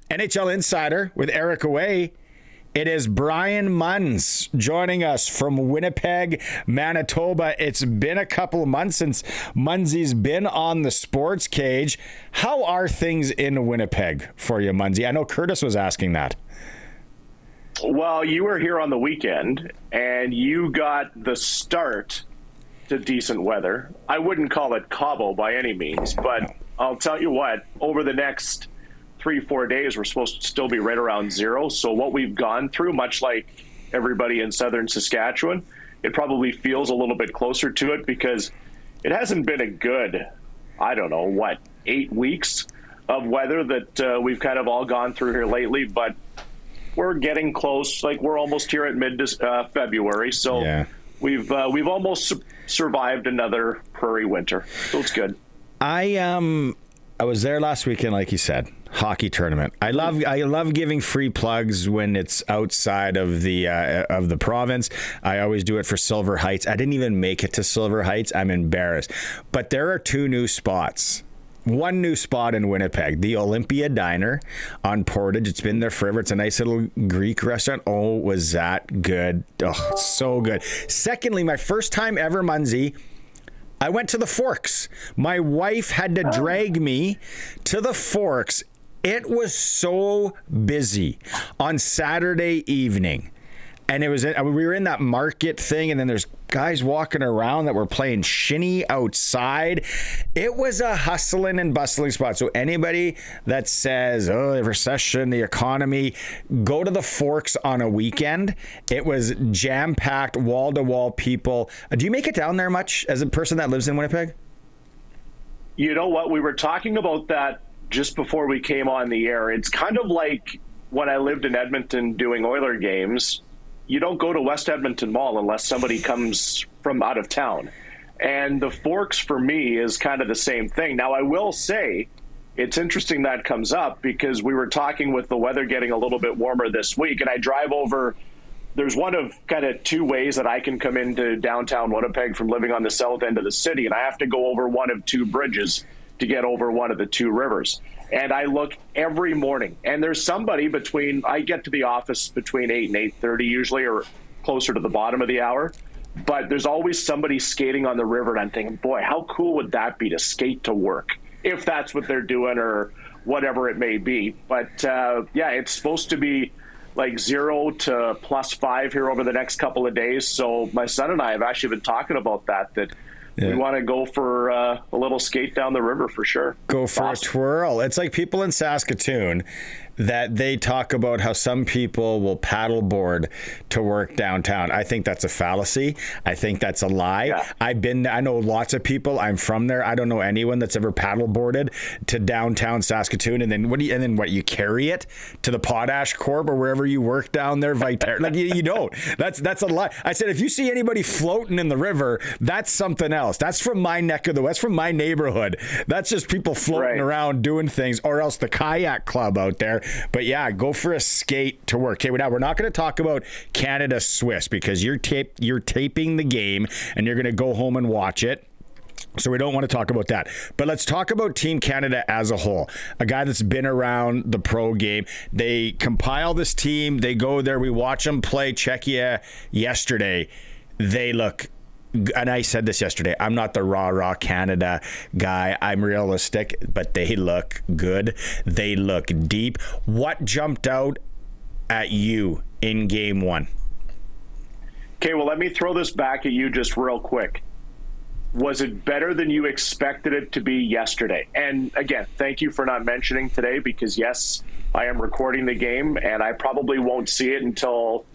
NHL Insider with Eric Away. It is Brian Munz joining us from Winnipeg, Manitoba. It's been a couple of months since Munzy's been on the sports cage. How are things in Winnipeg for you, Munzy? I know Curtis was asking that. Well, you were here on the weekend, and you got the start to decent weather. I wouldn't call it Cabo by any means, but I'll tell you what, over the next 3-4 days, we're supposed to still be right around zero. So what we've gone through, much like everybody in southern Saskatchewan, it probably feels a little bit closer to it because it hasn't been a good, 8 weeks of weather that we've kind of all gone through here lately, but we're getting close. Like, we're almost here at mid-February, so yeah. We've almost survived another prairie winter, so it's good. I was there last weekend, like you said, hockey tournament. I love giving free plugs when it's outside of the province. I always do it for Silver Heights. I didn't even make it to Silver Heights. I'm embarrassed, but there are two new spots. One new spot in Winnipeg, the Olympia Diner on Portage. It's been there forever. It's a nice little Greek restaurant. Oh, was that good? Oh, it's so good. Secondly, my first time ever, Munzy, I went to the Forks. My wife had to drag me to the Forks. It was so busy on Saturday evening. And we were in that market thing, and then there's guys walking around that were playing shinny outside. It was a hustling and bustling spot. So anybody that says, oh, the recession, the economy, go to the Forks on a weekend. It was jam-packed, wall-to-wall people. Do you make it down there much as a person that lives in Winnipeg? You know what? We were talking about that just before we came on the air. It's kind of like when I lived in Edmonton doing Oiler games. You don't go to West Edmonton Mall unless somebody comes from out of town. And the Forks, for me, is kind of the same thing. Now, I will say it's interesting that comes up because we were talking with the weather getting a little bit warmer this week, and I drive over. There's one of kind of two ways that I can come into downtown Winnipeg from living on the south end of the city, and I have to go over one of two bridges to get over one of the two rivers. And I look every morning, and there's somebody I get to the office between 8 and 8:30 usually, or closer to the bottom of the hour. But there's always somebody skating on the river, and I'm thinking, boy, how cool would that be to skate to work, if that's what they're doing or whatever it may be. But yeah, it's supposed to be like 0 to +5 here over the next couple of days. So my son and I have actually been talking about that we want to go for a little skate down the river for sure. Go for a twirl. It's like people in Saskatoon that they talk about how some people will paddleboard to work downtown. I think that's a fallacy. I think that's a lie. Yeah. I know lots of people. I'm from there. I don't know anyone that's ever paddleboarded to downtown Saskatoon. And then what? You carry it to the Potash Corp or wherever you work down there, Viter. Like you don't. That's a lie. I said if you see anybody floating in the river, that's something else. That's from my neck of the west, from my neighborhood. That's just people floating around doing things, or else the kayak club out there. But yeah, go for a skate to work. Okay, now we're not going to talk about Canada-Swiss because you're taping the game and you're going to go home and watch it. So we don't want to talk about that. But let's talk about Team Canada as a whole. A guy that's been around the pro game. They compile this team. They go there. We watch them play Czechia yesterday. They look, and I said this yesterday, I'm not the rah-rah Canada guy. I'm realistic, but they look good. They look deep. What jumped out at you in game one? Okay, well, let me throw this back at you just real quick. Was it better than you expected it to be yesterday? And again, thank you for not mentioning today because, yes, I am recording the game, and I probably won't see it until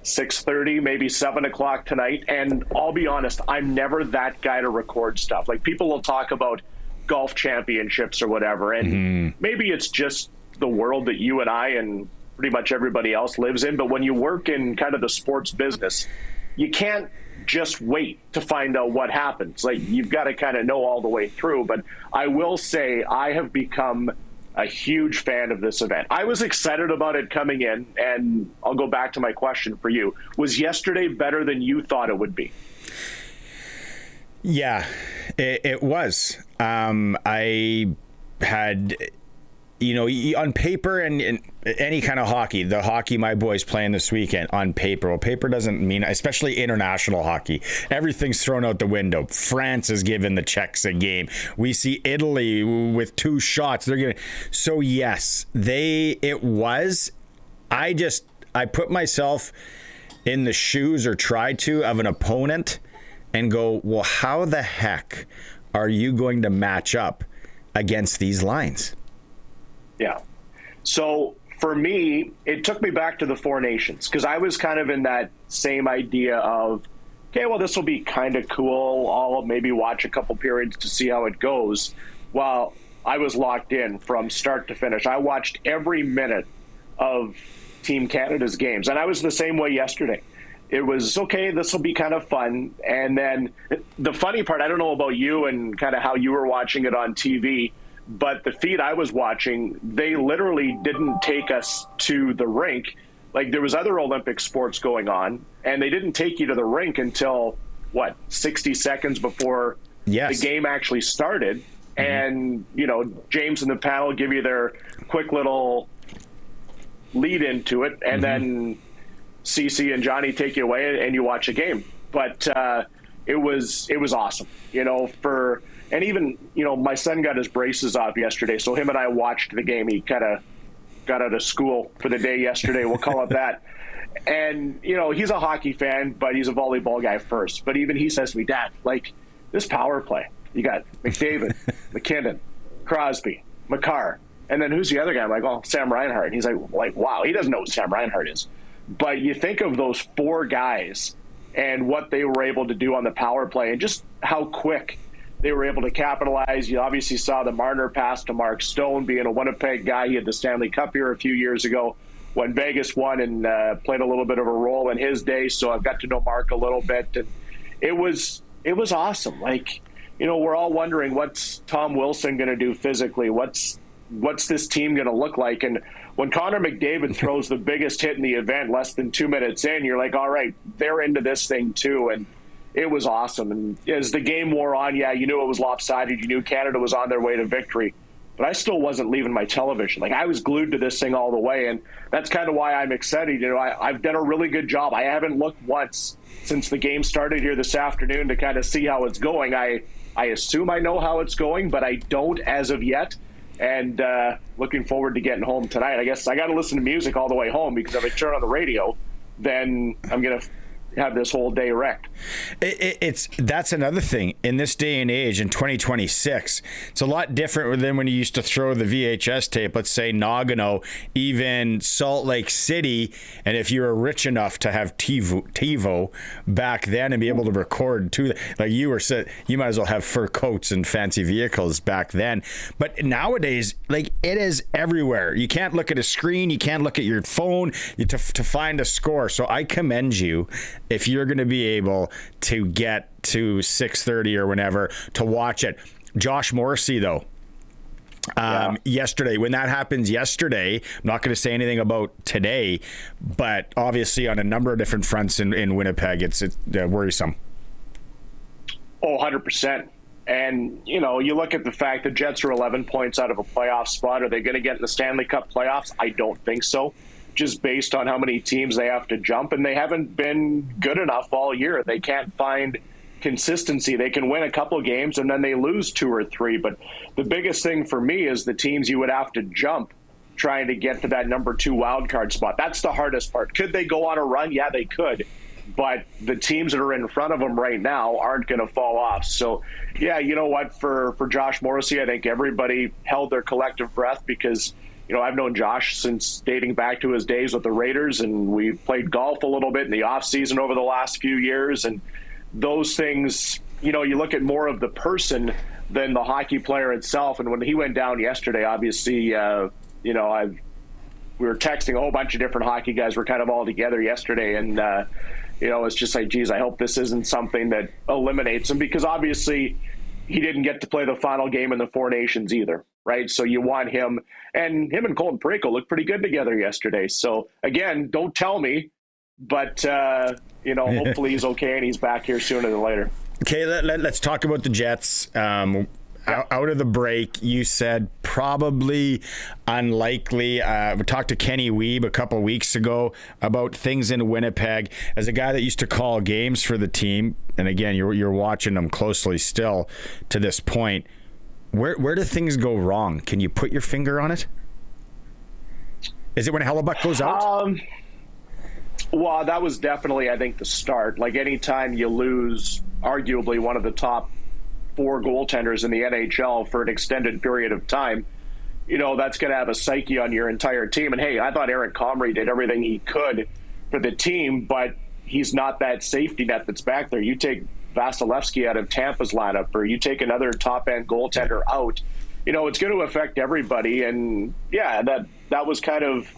6:30, maybe 7 o'clock tonight. And I'll be honest, I'm never that guy to record stuff. Like, people will talk about golf championships or whatever, and maybe it's just the world that you and I and pretty much everybody else lives in. But when you work in kind of the sports business, you can't just wait to find out what happens. Like, you've got to kind of know all the way through. But I will say I have become a huge fan of this event. I was excited about it coming in, and I'll go back to my question for you. Was yesterday better than you thought it would be? Yeah, it was. I had on paper and any kind of hockey, the hockey my boys playing this weekend on paper. Well, paper doesn't mean, especially international hockey. Everything's thrown out the window. France is giving the Czechs a game. We see Italy with 2 shots. They're giving. So yes, I put myself in the shoes, or tried to, of an opponent and go, well, how the heck are you going to match up against these lines? Yeah. So for me, it took me back to the Four Nations, because I was kind of in that same idea of, okay, well, this will be kind of cool. I'll maybe watch a couple periods to see how it goes. Well, I was locked in from start to finish. I watched every minute of Team Canada's games, and I was the same way yesterday. It was, okay, this will be kind of fun. And then the funny part, I don't know about you and kind of how you were watching it on TV, but the feed I was watching, they literally didn't take us to the rink. Like, there was other Olympic sports going on, and they didn't take you to the rink until, 60 seconds before the game actually started. Mm-hmm. And, James and the panel give you their quick little lead into it, and then Cece and Johnny take you away and you watch a game. But it was awesome, and even, my son got his braces off yesterday, so him and I watched the game. He kind of got out of school for the day yesterday, we'll call it that. And, he's a hockey fan, but he's a volleyball guy first. But even he says to me, Dad, this power play, you got McDavid, McKinnon, Crosby, Makar, and then who's the other guy? I'm like, oh, Sam Reinhart. And he's like, wow, he doesn't know who Sam Reinhart is. But you think of those 4 guys and what they were able to do on the power play and just how quick they were able to capitalize. You obviously saw the Marner pass to Mark Stone, being a Winnipeg guy. He had the Stanley Cup here a few years ago when Vegas won, and played a little bit of a role in his day. So I've got to know Mark a little bit. And it was awesome. We're all wondering, what's Tom Wilson going to do physically? What's this team going to look like? And when Connor McDavid throws the biggest hit in the event less than 2 minutes in, you're like, all right, they're into this thing too. And it was awesome. And as the game wore on, you knew it was lopsided. You knew Canada was on their way to victory. But I still wasn't leaving my television. I was glued to this thing all the way. And that's kind of why I'm excited. I've done a really good job. I haven't looked once since the game started here this afternoon to kind of see how it's going. I assume I know how it's going, but I don't as of yet. And looking forward to getting home tonight. I guess I got to listen to music all the way home, because if I turn on the radio, then I'm going to have this whole day wrecked. That's another thing in this day and age in 2026. It's a lot different than when you used to throw the VHS tape, let's say Nagano, even Salt Lake City. And if you were rich enough to have TiVo back then and be able to record too, you might as well have fur coats and fancy vehicles back then. But nowadays, it is everywhere. You can't look at a screen. You can't look at your phone to find a score. So I commend you if you're going to be able to get to 6:30 or whenever to watch it. Josh Morrissey, though, yesterday, when that happens yesterday, I'm not going to say anything about today, but obviously on a number of different fronts in Winnipeg, it's worrisome. Oh, 100%. And, you look at the fact the Jets are 11 points out of a playoff spot. Are they going to get in the Stanley Cup playoffs? I don't think so, just based on how many teams they have to jump. And they haven't been good enough all year. They can't find consistency. They can win a couple of games and then they lose 2 or 3. But the biggest thing for me is the teams you would have to jump trying to get to that number 2 wild card spot. That's the hardest part. Could they go on a run? Yeah, they could. But the teams that are in front of them right now aren't going to fall off. So, yeah, you know what? For Josh Morrissey, I think everybody held their collective breath because, I've known Josh since dating back to his days with the Raiders, and we played golf a little bit in the off season over the last few years. And those things, you look at more of the person than the hockey player itself. And when he went down yesterday, obviously, we were texting a whole bunch of different hockey guys. We're kind of all together yesterday. And, it's just like, geez, I hope this isn't something that eliminates him, because obviously he didn't get to play the final game in the Four Nations either, right? So you want him and Colton Parayko looked pretty good together yesterday. So again, don't tell me, but hopefully he's okay and he's back here sooner than later. Okay, let's talk about the Jets. out of the break, you said probably unlikely. We talked to Kenny Weeb a couple weeks ago about things in Winnipeg. As a guy that used to call games for the team, and again, you're watching them closely still to this point, where do things go wrong? Can you put your finger on it? Is it when Hellebuck goes out? Well, that was definitely, I think, the start. Like, anytime you lose arguably one of the top 4 goaltenders in the NHL for an extended period of time, that's going to have a psyche on your entire team. And hey, I thought Eric Comrie did everything he could for the team, but he's not that safety net that's back there. You take Vasilevsky out of Tampa's lineup, or you take another top-end goaltender out, it's going to affect everybody. And yeah, that was kind of,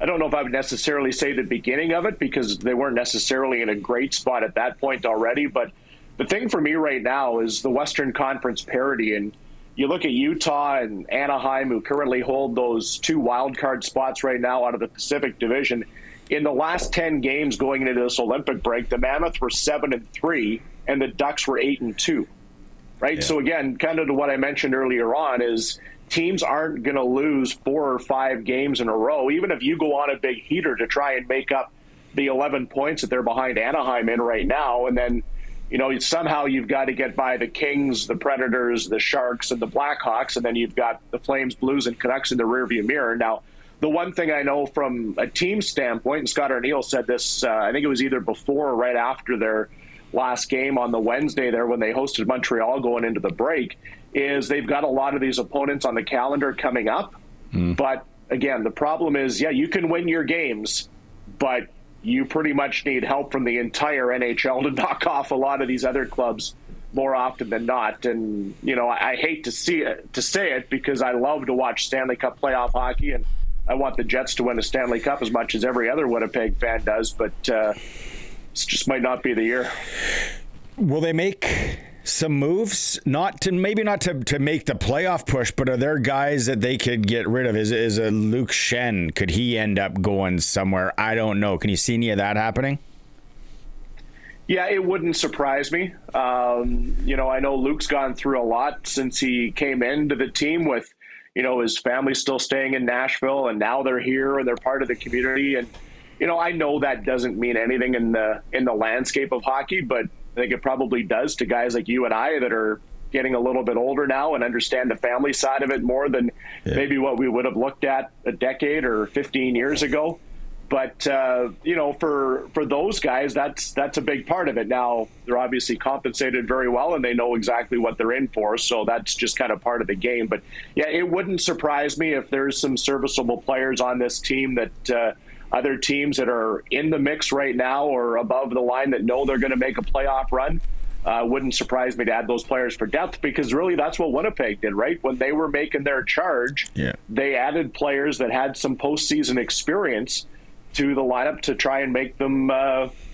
I don't know if I would necessarily say the beginning of it, because they weren't necessarily in a great spot at that point already. But the thing for me right now is the Western Conference parity. And you look at Utah and Anaheim, who currently hold those 2 wild card spots right now out of the Pacific Division. In the last 10 games going into this Olympic break, the Mammoth were 7-3 and the Ducks were 8-2. Right. Yeah. So again, kind of to what I mentioned earlier on, is teams aren't going to lose 4 or 5 games in a row, even if you go on a big heater to try and make up the 11 points that they're behind Anaheim in right now. And then, somehow you've got to get by the Kings, the Predators, the Sharks, and the Blackhawks. And then you've got the Flames, Blues, and Canucks in the rearview mirror. Now, the one thing I know from a team standpoint, and Scott Arniel said this, I think it was either before or right after their last game on the Wednesday there when they hosted Montreal going into the break, is they've got a lot of these opponents on the calendar coming up. But again, the problem is, you can win your games, but you pretty much need help from the entire NHL to knock off a lot of these other clubs more often than not. And, I hate to say it because I love to watch Stanley Cup playoff hockey, and I want the Jets to win a Stanley Cup as much as every other Winnipeg fan does, but it just might not be the year. Will they make some moves? Maybe not to make the playoff push, but are there guys that they could get rid of? Is a Luke Schenn, could he end up going somewhere? I don't know. Can you see any of that happening? Yeah, it wouldn't surprise me. I know Luke's gone through a lot since he came into the team with, his family still staying in Nashville, and now they're here and they're part of the community. And, I know that doesn't mean anything in the landscape of hockey, but I think it probably does to guys like you and I that are getting a little bit older now and understand the family side of it more than maybe what we would have looked at a decade or 15 years ago. But, for those guys, that's a big part of it. Now, they're obviously compensated very well and they know exactly what they're in for. So that's just kind of part of the game. But, yeah, it wouldn't surprise me if there's some serviceable players on this team that other teams that are in the mix right now or above the line that know they're going to make a playoff run. Wouldn't surprise me to add those players for depth, because really that's what Winnipeg did, right? When they were making their charge, they added players that had some postseason experience to the lineup to try and make them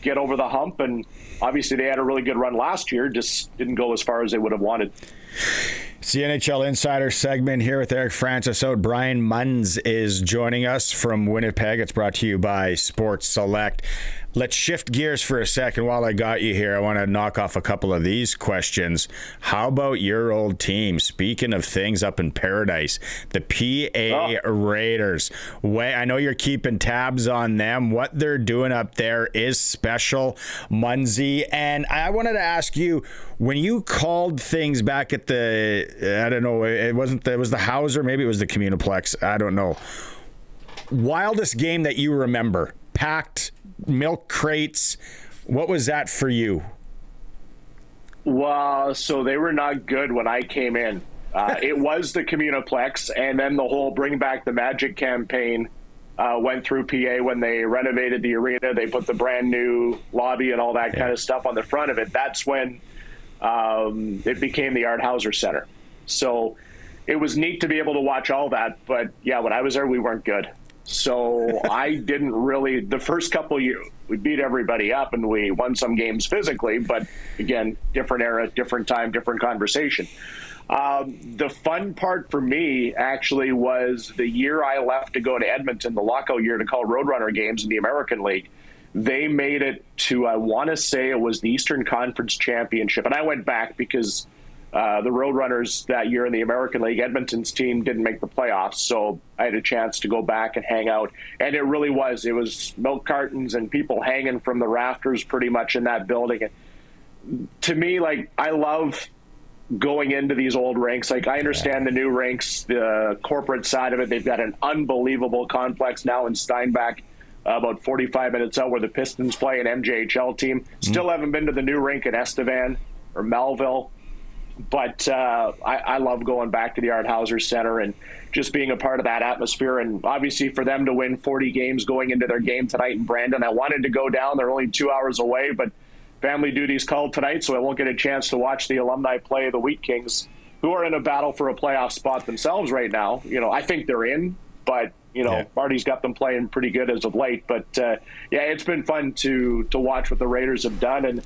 get over the hump. And obviously they had a really good run last year, just didn't go as far as they would have wanted. It's the NHL Insider segment here with Eric Francis out. Brian Munz is joining us from Winnipeg. It's brought to you by Sports Select. Let's shift gears for a second. While I got you here, I want to knock off a couple of these questions. How about your old team? Speaking of things up in paradise, the PA Raiders. I know you're keeping tabs on them. What they're doing up there is special, Munzie. And I wanted to ask you, when you called things back at I don't know, it was the Hauser, maybe it was the Communiplex, I don't know. Wildest game that you remember? Packed milk crates. What was that for you? Well, so they were not good when I came in. It was the Communiplex, and then the whole Bring Back the Magic campaign went through PA when they renovated the arena. They put the brand new lobby and all that kind of stuff on the front of it. That's when it became the Art Hauser Center. So it was neat to be able to watch all that. But yeah, when I was there, we weren't good. So I didn't really, the first couple of years, we beat everybody up and we won some games physically, but again, different era, different time, different conversation. The fun part for me actually was the year I left to go to Edmonton, the lockout year, to call Roadrunner games in the American League. They made it to, I want to say it was the Eastern Conference Championship. And I went back because the Roadrunners that year in the American League. Edmonton's team didn't make the playoffs, so I had a chance to go back and hang out. And it was milk cartons and people hanging from the rafters pretty much in that building. And to me, like, I love going into these old rinks. Like, I understand the new rinks, the corporate side of it. They've got an unbelievable complex now in Steinbach, about 45 minutes out, where the Pistons play, an MJHL team. Still haven't been to the new rink in Estevan or Melville. But I love going back to the Art Hauser Center and just being a part of that atmosphere. And obviously for them to win 40 games going into their game tonight in Brandon, I wanted to go down. They're only 2 hours away, but family duties called tonight, so I won't get a chance to watch the alumni play the Wheat Kings, who are in a battle for a playoff spot themselves right now. I think they're in, but Marty's got them playing pretty good as of late. But it's been fun to watch what the Raiders have done, and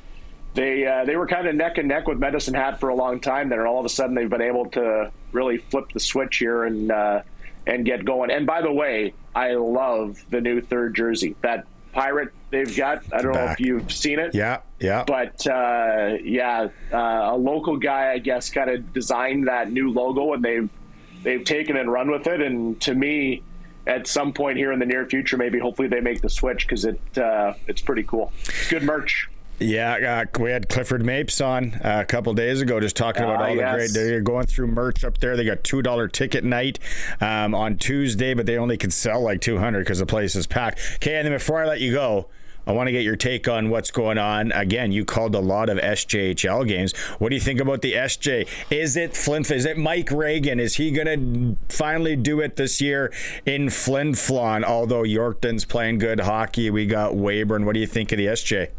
they were kind of neck and neck with Medicine Hat for a long time there, and all of a sudden they've been able to really flip the switch here and get going. And by the way, I love the new third jersey, that pirate they've got. I don't know if you've seen it. Yeah. But a local guy, I guess, kind of designed that new logo, and they've taken and run with it. And to me, at some point here in the near future, maybe hopefully they make the switch, because it's pretty cool. Good merch. Yeah, we had Clifford Mapes on a couple days ago, just talking about all the great. They're going through merch up there. They got $2 ticket night on Tuesday, but they only can sell like 200 because the place is packed. Okay, and then before I let you go, I want to get your take on what's going on. Again, you called a lot of SJHL games. What do you think about the SJ? Is it Flin? Is it Mike Reagan? Is he going to finally do it this year in Flin Flon? Although Yorkton's playing good hockey, we got Weyburn. What do you think of the SJ?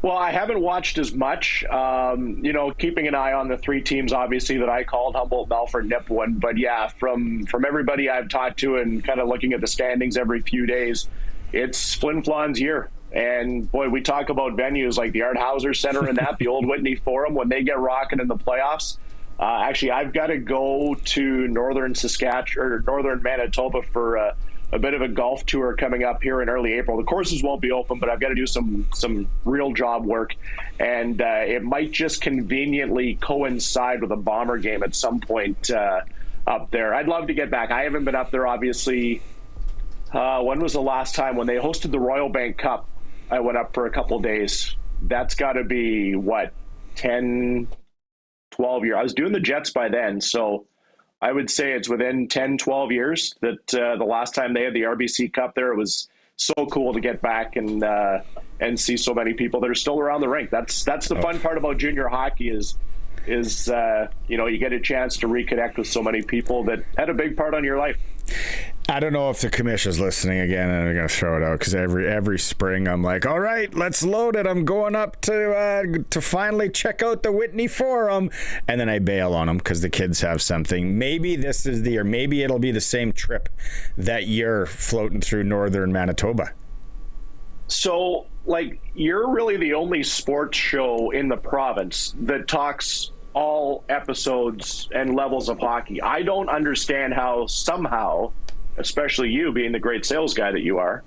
Well, I haven't watched as much, keeping an eye on the three teams, obviously, that I called, Humboldt, Melfort, Nipawin. But yeah, from everybody I've talked to and kind of looking at the standings every few days, it's Flin Flon's year. And boy, we talk about venues like the Art Hauser Center and the old Whitney Forum, when they get rocking in the playoffs. Actually, I've got to go to northern Saskatchewan or northern Manitoba for a bit of a golf tour coming up here in early April. The courses won't be open, but I've got to do some real job work, and it might just conveniently coincide with a Bomber game at some point up there. I'd love to get back. I haven't been up there, obviously. When was the last time? When they hosted the Royal Bank Cup, I went up for a couple days. That's got to be, 10, 12 years. I was doing the Jets by then, so I would say it's within 10, 12 years that the last time they had the RBC Cup there. It was so cool to get back and see so many people that are still around the rink. That's the fun part about junior hockey is you get a chance to reconnect with so many people that had a big part on your life. I don't know if the commission's listening again, and I'm going to throw it out, because every spring I'm like, all right, let's load it. I'm going up to finally check out the Whitney Forum, and then I bail on them because the kids have something. Maybe this is the year. Maybe it'll be the same trip that year floating through northern Manitoba. So, you're really the only sports show in the province that talks all episodes and levels of hockey. I don't understand how somehow, especially you being the great sales guy that you are,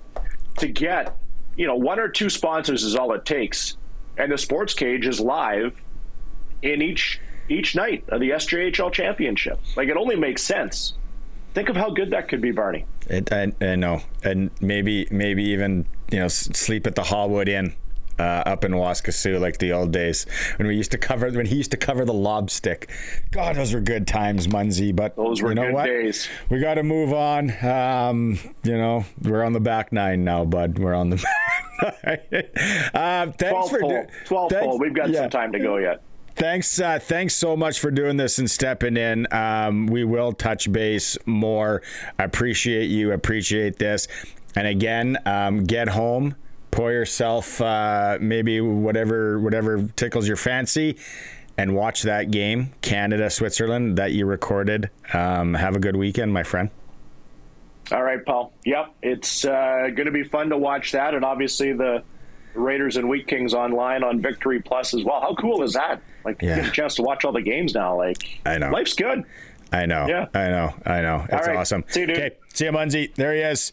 to get, one or two sponsors is all it takes. And the Sports Cage is live in each night of the SJHL championship. It only makes sense. Think of how good that could be, Barney. I know. And maybe even, sleep at the Hallwood Inn. Up in Waskasiu, like the old days when he used to cover the lob stick. God, those were good times, Munzy. But those were good days. We got to move on. We're on the back nine now, bud. We're on the back. Thanks 12 full. We've got some time to go yet. Thanks so much for doing this and stepping in. We will touch base more. I appreciate you. Appreciate this. And again, get home. Pour yourself maybe whatever tickles your fancy, and watch that game, Canada-Switzerland, that you recorded. Have a good weekend, my friend. All right, Paul. Yep, it's going to be fun to watch that, and obviously the Raiders and Wheat Kings online on Victory Plus as well. How cool is that? You get a chance to watch all the games now. I know. Life's good. I know. Yeah. I know. It's right. awesome. See you, dude. Okay, see you, Munzy. There he is.